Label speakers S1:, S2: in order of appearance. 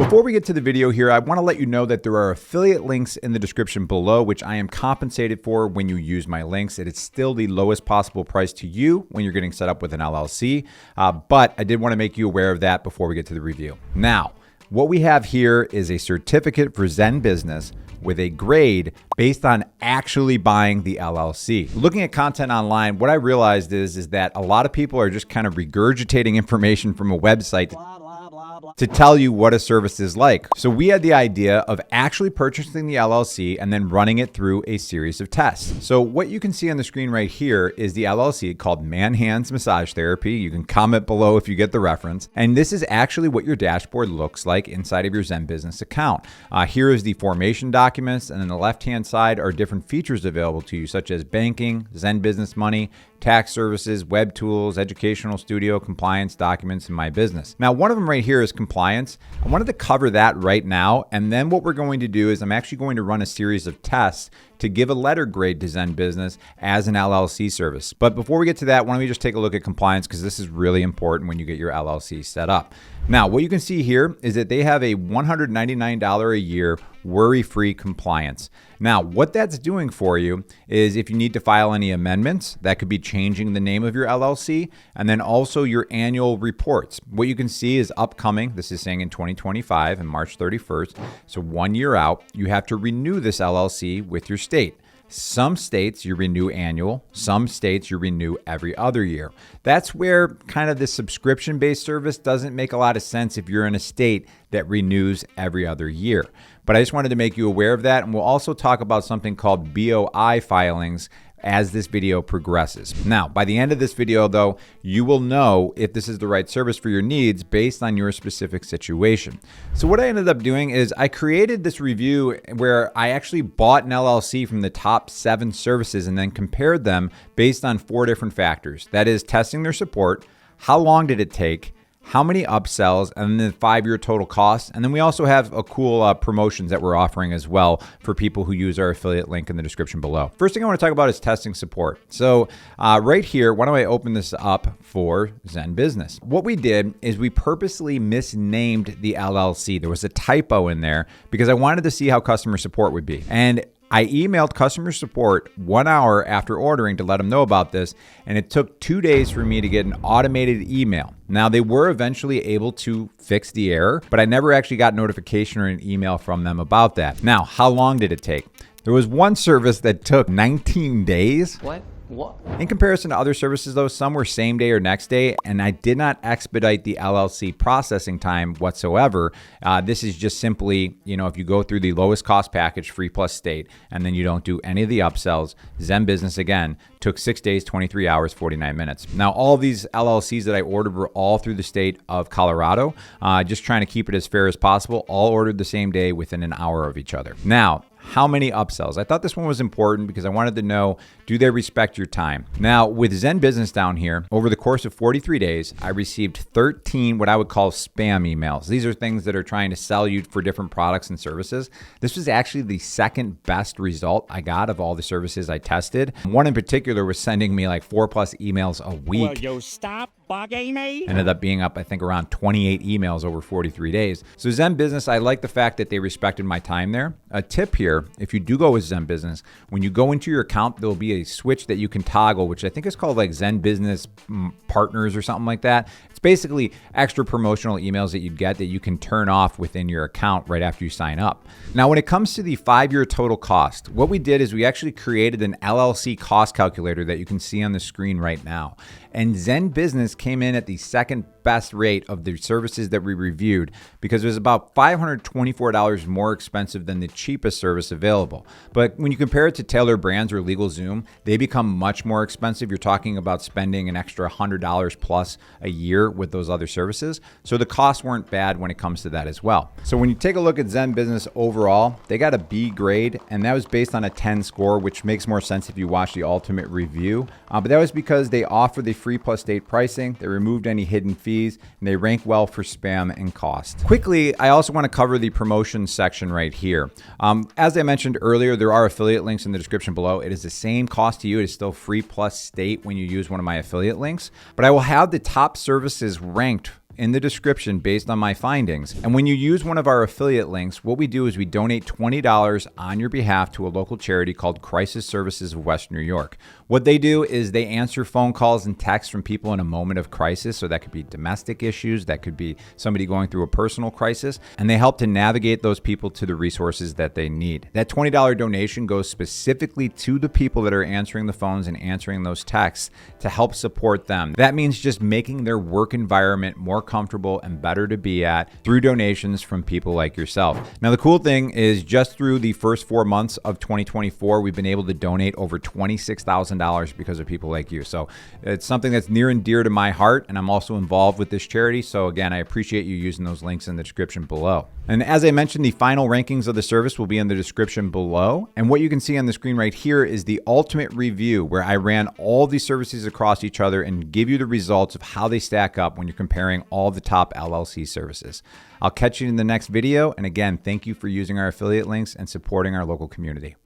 S1: Before we get to the video here, I want to let you know that there are affiliate links in the description below, which I am compensated for when you use my links. It is still the lowest possible price to you when you're getting set up with an LLC, but I did want to make you aware of that before we get to the review. Now, what we have here is a certificate for ZenBusiness with a grade based on actually buying the LLC. Looking at content online, what I realized is that a lot of people are just kind of regurgitating information from a website to tell you what a service is like. So we had the idea of actually purchasing the LLC and then running it through a series of tests. So what you can see on the screen right here is the LLC called Man Hands Massage Therapy. You can comment below if you get the reference. And this is actually what your dashboard looks like inside of your ZenBusiness account. Here is the formation documents, and on the left-hand side are different features available to you, such as banking, ZenBusiness Money, tax services, web tools, educational studio, compliance documents, and my business. Now, one of them right here is compliance. I wanted to cover that right now. And then what we're going to do is I'm actually going to run a series of tests to give a letter grade to ZenBusiness as an LLC service. But before we get to that, why don't we just take a look at compliance, because this is really important when you get your LLC set up. Now, what you can see here is that they have a $199 a year worry-free compliance. Now, what that's doing for you is if you need to file any amendments, that could be changing the name of your LLC, and then also your annual reports. What you can see is upcoming. This is saying in 2025 and March 31st. So 1 year out, you have to renew this LLC with your state. Some states you renew annual, some states you renew every other year. That's where kind of the subscription-based service doesn't make a lot of sense if you're in a state that renews every other year. But I just wanted to make you aware of that. And we'll also talk about something called BOI filings as this video progresses. Now, by the end of this video, though, you will know if this is the right service for your needs based on your specific situation. So what I ended up doing is I created this review where I actually bought an LLC from the top 7 services and then compared them based on 4 different factors. That is testing their support, how long did it take, how many upsells, and then the 5-year total cost. And then we also have a cool promotions that we're offering as well for people who use our affiliate link in the description below. First thing I want to talk about is testing support. So right here, why don't I open this up for ZenBusiness? What we did is we purposely misnamed the LLC. There was a typo in there because I wanted to see how customer support would be. And I emailed customer support 1 hour after ordering to let them know about this, and it took 2 days for me to get an automated email. Now, they were eventually able to fix the error, but I never actually got notification or an email from them about that. Now, how long did it take? There was one service that took 19 days. What? In comparison to other services, though, some were same day or next day, and I did not expedite the LLC processing time whatsoever. This is just simply, if you go through the lowest cost package, free plus state, and then you don't do any of the upsells, ZenBusiness, again, took 6 days, 23 hours, 49 minutes. Now, all of these LLCs that I ordered were all through the state of Colorado, just trying to keep it as fair as possible, all ordered the same day within an hour of each other. Now, how many upsells? I thought this one was important because I wanted to know, do they respect your time? Now, with ZenBusiness down here, over the course of 43 days, I received 13 what I would call spam emails. These are things that are trying to sell you for different products and services. This was actually the second best result I got of all the services I tested. One in particular was sending me like 4+ emails a week.
S2: Will you stop bugging me?
S1: Ended up being up, I think, around 28 emails over 43 days. So ZenBusiness, I like the fact that they respected my time there. A tip here, if you do go with ZenBusiness, when you go into your account, there'll be a switch that you can toggle, which I think is called like ZenBusiness Partners or something like that. It's basically extra promotional emails that you get that you can turn off within your account right after you sign up. Now, when it comes to the 5-year total cost, what we did is we actually created an LLC cost calculator that you can see on the screen right now. And ZenBusiness came in at the second best rate of the services that we reviewed because it was about $524 more expensive than the cheapest service available. But when you compare it to Taylor Brands or LegalZoom, they become much more expensive. You're talking about spending an extra $100 plus a year with those other services. So the costs weren't bad when it comes to that as well. So when you take a look at ZenBusiness overall, they got a B grade, and that was based on a 10 score, which makes more sense if you watch the ultimate review. But that was because they offer the free plus state pricing, they removed any hidden fees, and they rank well for spam and cost. Quickly, I also want to cover the promotions section right here. As I mentioned earlier, there are affiliate links in the description below. It is the same cost to you. It is still free plus state when you use one of my affiliate links, but I will have the top services ranked in the description based on my findings. And when you use one of our affiliate links, what we do is we donate $20 on your behalf to a local charity called Crisis Services of West New York. What they do is they answer phone calls and texts from people in a moment of crisis. So that could be domestic issues, that could be somebody going through a personal crisis, and they help to navigate those people to the resources that they need. That $20 donation goes specifically to the people that are answering the phones and answering those texts to help support them. That means just making their work environment more comfortable and better to be at through donations from people like yourself. Now, the cool thing is just through the first 4 months of 2024, we've been able to donate over $26,000 because of people like you. So it's something that's near and dear to my heart, and I'm also involved with this charity. So again, I appreciate you using those links in the description below. And as I mentioned, the final rankings of the service will be in the description below. And what you can see on the screen right here is the ultimate review, where I ran all these services across each other and give you the results of how they stack up when you're comparing all the top LLC services. I'll catch you in the next video. And again, thank you for using our affiliate links and supporting our local community.